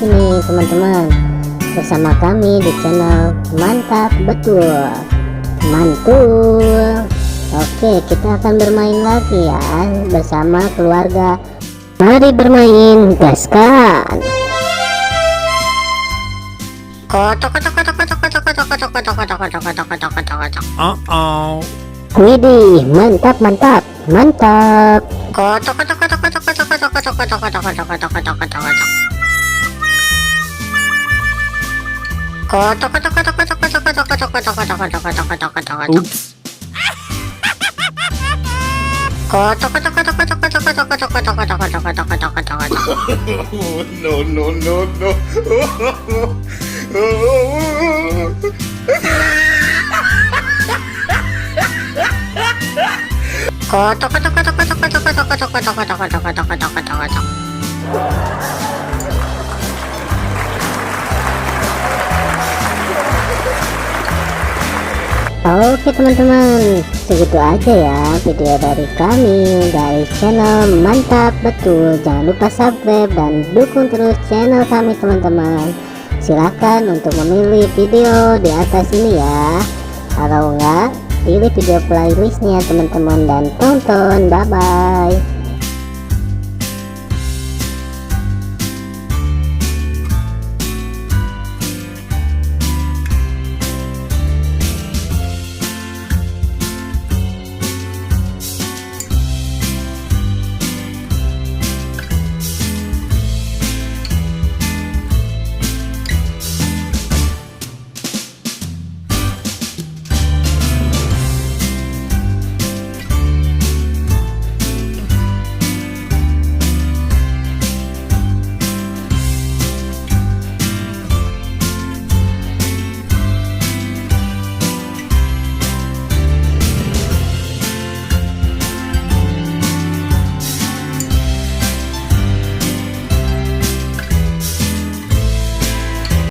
lagi nih teman-teman bersama kami di channel Mantap Betul Mantul. Oke, kita akan bermain lagi ya bersama keluarga. Mari bermain, gaskan. Widih, mantap mantap mantap. Oops. No, no, no, no. Oke teman-teman, segitu aja ya video dari kami dari channel Mantap Betul. Jangan lupa subscribe dan dukung terus channel kami teman-teman. Silahkan untuk memilih video di atas ini ya. Kalau enggak, pilih video playlistnya teman-teman dan tonton. Bye bye.